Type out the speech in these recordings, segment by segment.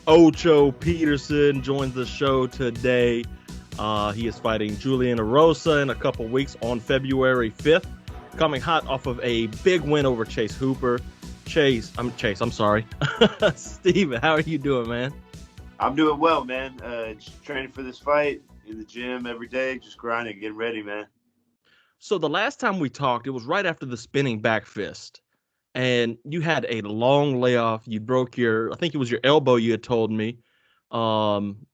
Ocho Peterson joins the show today. He is fighting Julian Erosa in a couple weeks on February 5th, coming hot off of a big win over Chase Hooper. I'm sorry. Steven, how are you doing, man? I'm doing well, man. Just training for this fight in the gym every day, just grinding, getting ready, man. So the last time we talked, it was right after the spinning back fist, and you had a long layoff. You broke I think it was your elbow. You had told me. Um,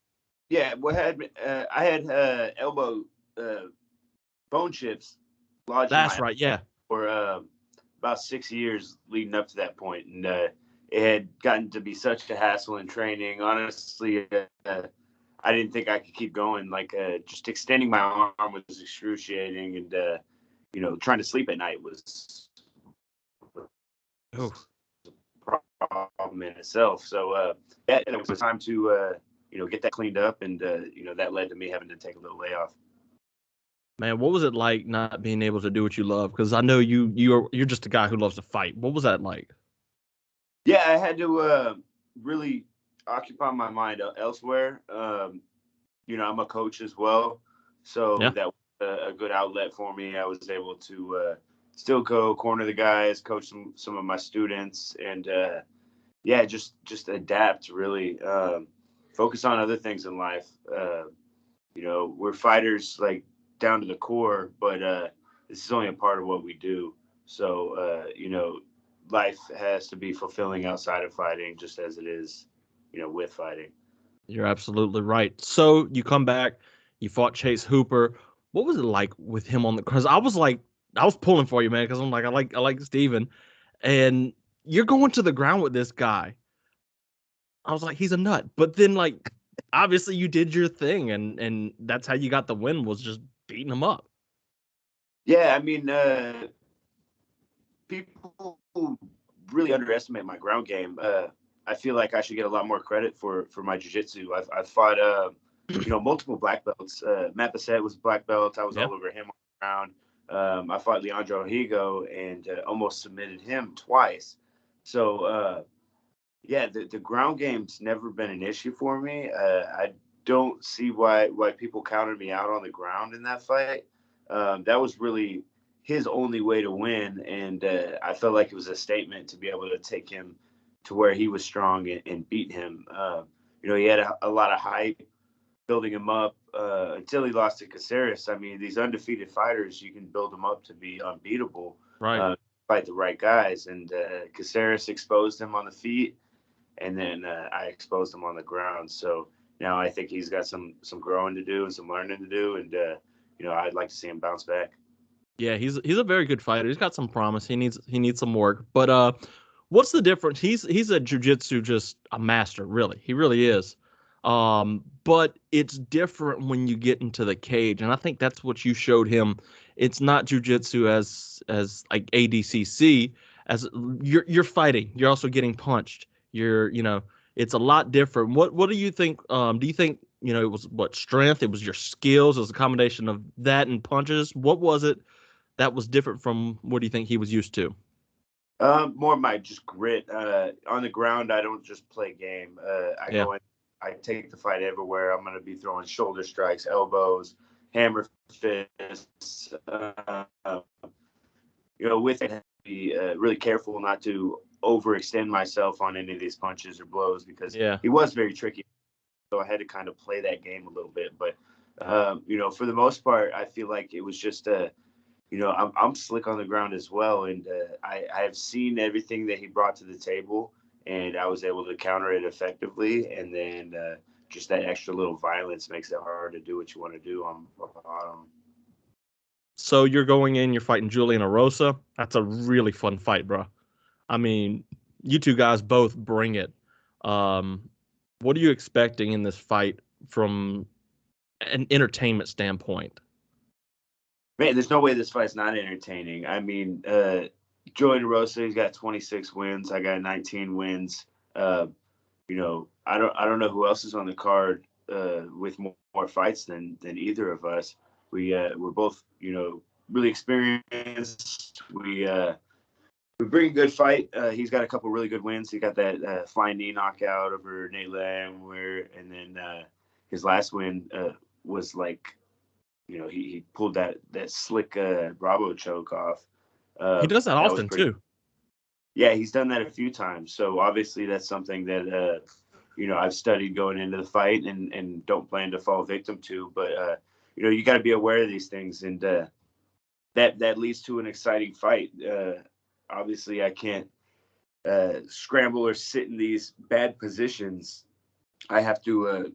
Yeah, I had elbow uh, bone chips lodged in that's my right. Yeah. for about 6 years leading up to that point, and it had gotten to be such a hassle in training. Honestly, I didn't think I could keep going. Just extending my arm was excruciating, and trying to sleep at night was Oh, problem in itself. So it was time to get that cleaned up, and that led to me having to take a little layoff. man, what was it like not being able to do what you love? Because I know you're just a guy who loves to fight. What was that like? Yeah, I had to really occupy my mind elsewhere. I'm a coach as well, so Yeah, that was a good outlet for me. I was able to still go corner the guys, coach some of my students, and yeah, just adapt really. Focus on other things in life. We're fighters like down to the core, but this is only a part of what we do. So life has to be fulfilling outside of fighting, just as it is, with fighting. you're absolutely right. So you come back, you fought Chase Hooper. What was it like with him on the? Because I was pulling for you, man. Because I'm like, I like Steven. And you're going to the ground with this guy. I was like, he's a nut. But then, like, obviously, you did your thing, and that's how you got the win, was just beating him up. Yeah, I mean, people really underestimate my ground game. I feel like I should get a lot more credit for my jiu-jitsu. I've fought multiple black belts. Matt Bissett was black belt. I was Yeah. all over him on the ground. I fought Leandro Higo and almost submitted him twice. So yeah, the ground game's never been an issue for me. I don't see why people counted me out on the ground in that fight. That was really his only way to win, and I felt like it was a statement to be able to take him to where he was strong and beat him. He had a lot of hype building him up until he lost to Caceres. I mean, these undefeated fighters, you can build them up to be unbeatable, Right. fight the right guys, and Caceres exposed him on the feet, and then I exposed him on the ground. So now I think he's got some growing to do and some learning to do, and I'd like to see him bounce back. Yeah, he's a very good fighter. He's got some promise. He needs some work. But what's the difference? He's a jujitsu just a master, really. He really is. But it's different when you get into the cage, and I think that's what you showed him. It's not jujitsu as like ADCC, as you're fighting. You're also getting punched. It's a lot different. What do you think? Do you think it was what strength? It was your skills. It was a combination of that and punches. What was it that was different from what do you think he was used to? More of my just grit on the ground. I don't just play game. I Yeah. go in, I take the fight everywhere. I'm going to be throwing shoulder strikes, elbows, hammer fists. With it, I have to be really careful not to overextend myself on any of these punches or blows because Yeah. he was very tricky. So I had to kind of play that game a little bit. But for the most part, I feel like it was just I'm slick on the ground as well, and I have seen everything that he brought to the table, and I was able to counter it effectively. And then just that extra little violence makes it hard to do what you want to do on the bottom. So you're going in, you're fighting Julian Erosa. That's a really fun fight, bro. I mean, you two guys both bring it. Um, what are you expecting in this fight from an entertainment standpoint? Man, there's no way this fight's not entertaining. I mean, Julian Rosa, he's got 26 wins. I got 19 wins. Uh, I don't know who else is on the card with more fights than either of us. We're both really experienced. We we bring a good fight. He's got a couple really good wins. He got that flying knee knockout over Nate Landwehr, and then his last win was like, he pulled that slick Bracho choke off. He does that That was often pretty. too. Yeah, he's done that a few times. So obviously that's something that I've studied going into the fight and don't plan to fall victim to. But you got to be aware of these things, and that leads to an exciting fight. Obviously, I can't scramble or sit in these bad positions. I have to,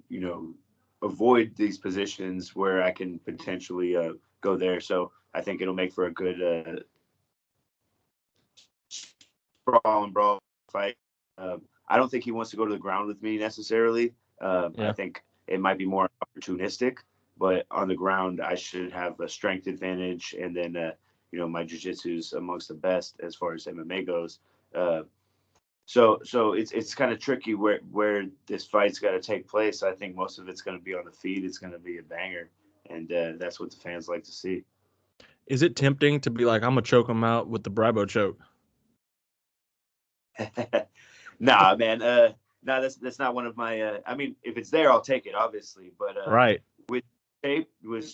avoid these positions where I can potentially go there. So I think it'll make for a good brawl fight. I don't think he wants to go to the ground with me necessarily. I Yeah. think it might be more opportunistic, but on the ground, I should have a strength advantage. And then, my jiu-jitsu is amongst the best as far as MMA goes. So it's kind of tricky where this fight's got to take place. I think most of it's going to be on the feet. It's going to be a banger, and that's what the fans like to see. Is it tempting to be like, I'm gonna choke him out with the Bracho choke? Nah, man. No, that's not one of my. I mean, if it's there, I'll take it, obviously. But Right. with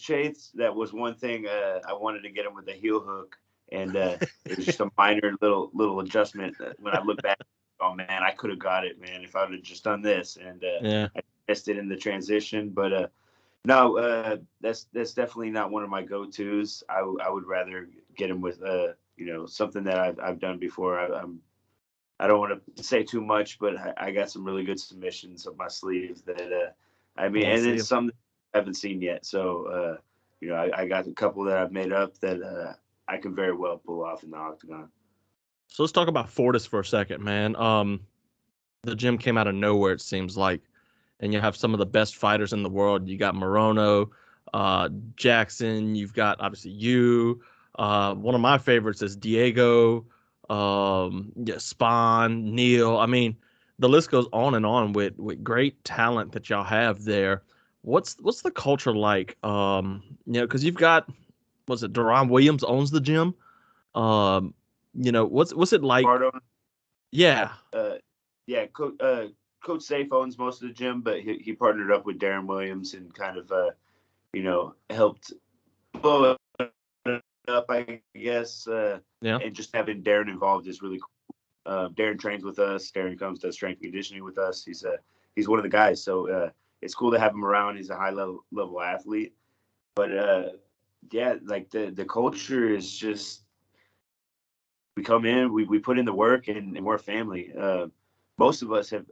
Chase, that was one thing. I wanted to get him with a heel hook, and it was just a minor little adjustment. When I look back, oh man, I could have got it, man, if I would have just done this, and Yeah. I missed it in the transition. But no, that's definitely not one of my go-tos. I would rather get him with something that I've done before. I don't want to say too much, but I got some really good submissions up my sleeves that I mean, Want to and see it's him? some that I haven't seen yet. So I got a couple that I've made up that I can very well pull off in the octagon. So let's talk about Fortis for a second, man. The gym came out of nowhere, it seems like, and you have some of the best fighters in the world. You got Morono, Jackson. You've got obviously you. One of my favorites is Diego, yeah, Spawn, Neil. I mean, the list goes on and on with great talent that y'all have there. What's the culture like? Because you've got, was it Darren Williams owns the gym? Um, what's it like? Bardo, Yeah, yeah, Coach Safe owns most of the gym, but he partnered up with Darren Williams and kind of helped blow it up, I guess. yeah. And just having Darren involved is really cool. Darren trains with us. Darren comes to strength and conditioning with us. He's one of the guys, so it's cool to have him around. He's a high level athlete, but yeah, like the culture is just, we come in, we put in the work, and we're a family. Most of us have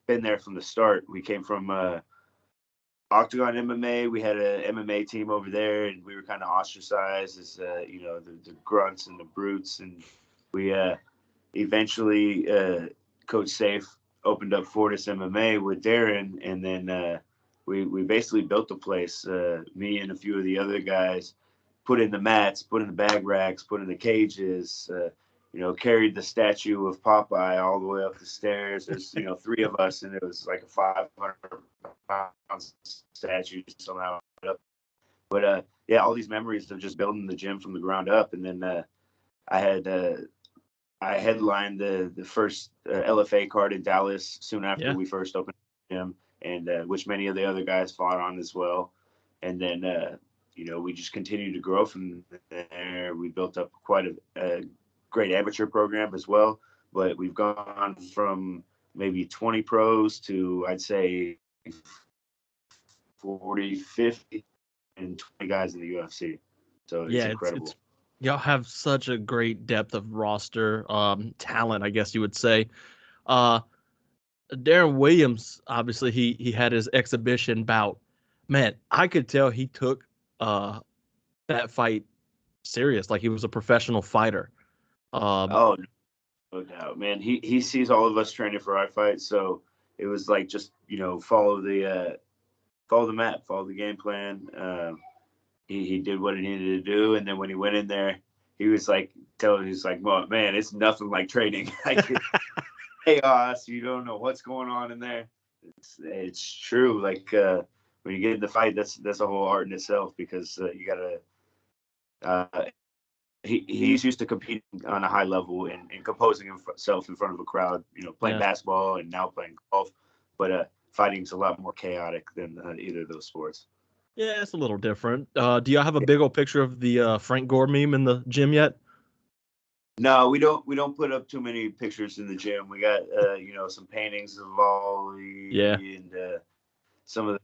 been there from the start. We came from Octagon MMA. We had an MMA team over there, and we were kind of ostracized as the grunts and the brutes. And we eventually Coach Safe opened up Fortis MMA with Darren, and then we basically built the place. Me and a few of the other guys put in the mats, put in the bag racks, put in the cages. Carried the statue of Popeye all the way up the stairs. There's, three of us, and it was like a 500-pound statue somehow. But yeah, all these memories of just building the gym from the ground up. And then I headlined the first LFA card in Dallas soon after Yeah. we first opened the gym, and which many of the other guys fought on as well. And then we just continued to grow from there. We built up quite a great amateur program as well, but we've gone from maybe 20 pros to, I'd say, 40, 50, and 20 guys in the UFC. So it's Yeah, incredible. it's y'all have such a great depth of roster, talent, I guess you would say. Uh, Darren Williams, obviously he had his exhibition bout. Man, I could tell he took that fight serious, like he was a professional fighter. Um, Oh, no doubt, man. He sees all of us training for our fight, so it was like, just follow the map, follow the game plan. He did what he needed to do, and then when he went in there, he was like he's like, well, man, it's nothing like training. Like, chaos. You don't know what's going on in there. It's true. Like when you get in the fight, that's a whole art in itself, because you gotta he's used to competing on a high level and composing himself in front of a crowd, playing basketball and now playing golf. But fighting's a lot more chaotic than either of those sports. Yeah, it's a little different. Do y'all have a big old picture of the Frank Gore meme in the gym yet? No, we don't put up too many pictures in the gym. We got some paintings of Ollie and some of the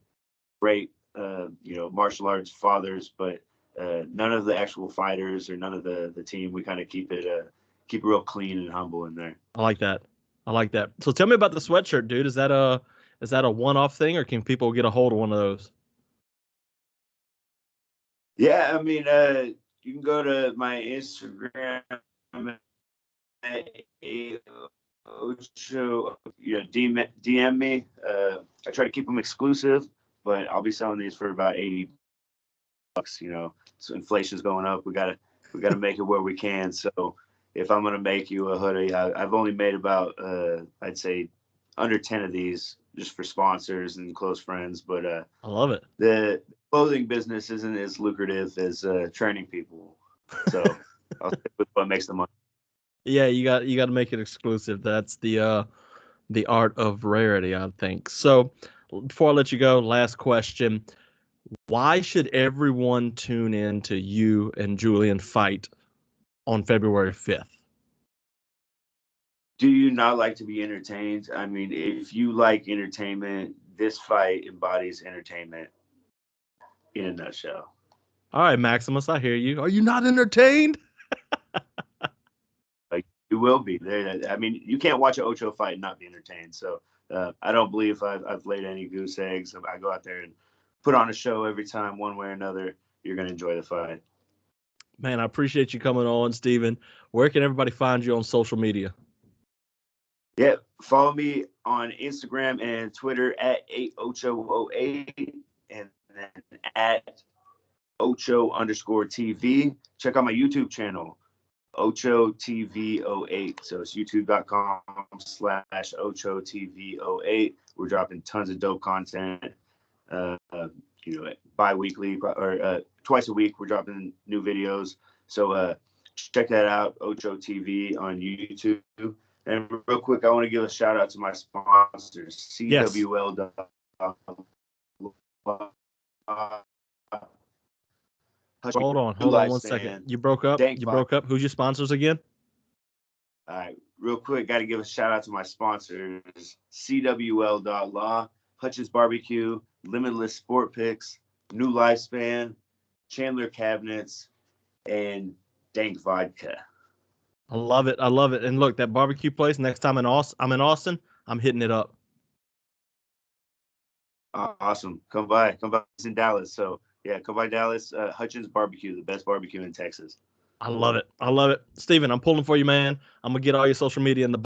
great martial arts fathers, but none of the actual fighters or none of the team. We kind of keep it real clean and humble in there. I like that. So tell me about the sweatshirt, dude. Is that a one-off thing, or can people get a hold of one of those? Yeah, I mean, you can go to my Instagram at Ocho, DM me. I try to keep them exclusive, but I'll be selling these for about $80. So inflation's going up. We gotta make it where we can. So if I'm gonna make you a hoodie, I've only made about I'd say under 10 of these just for sponsors and close friends. But I love it. The clothing business isn't as lucrative as training people. So I'll stick with what makes the money. Yeah, you got to make it exclusive. That's the art of rarity, I think. So before I let you go, last question. Why should everyone tune in to you and Julian fight on February 5th? Do you not like to be entertained? I mean, if you like entertainment, this fight embodies entertainment in a nutshell. All right, Maximus, I hear you. Are you not entertained? You will be. I mean, you can't watch an Ocho fight and not be entertained. So I don't believe I've laid any goose eggs. I go out there and put on a show every time, one way or another. You're going to enjoy the fight. Man, I appreciate you coming on, Steven. Where can everybody find you on social media? Yeah, follow me on Instagram and Twitter at 8ocho08 and then at Ocho_TV. Check out my YouTube channel, Ocho TV08. So it's youtube.com/Ocho TV08. We're dropping tons of dope content, bi-weekly or twice a week. We're dropping new videos. So check that out, Ocho TV on YouTube. And real quick, I want to give a shout out to my sponsors, CWL. Hold on 1 second. You broke up. Who's your sponsors again? All right, real quick, got to give a shout out to my sponsors, CWL.Law, Hutch's Barbecue, Limitless Sport Picks, New Lifespan, Chandler Cabinets, and Dank Vodka. I love it. And look, that barbecue place, next time I'm in Austin, I'm hitting it up. Awesome. Come by. It's in Dallas. So, yeah, come by Dallas. Hutchins Barbecue, the best barbecue in Texas. I love it. Steven, I'm pulling for you, man. I'm going to get all your social media in the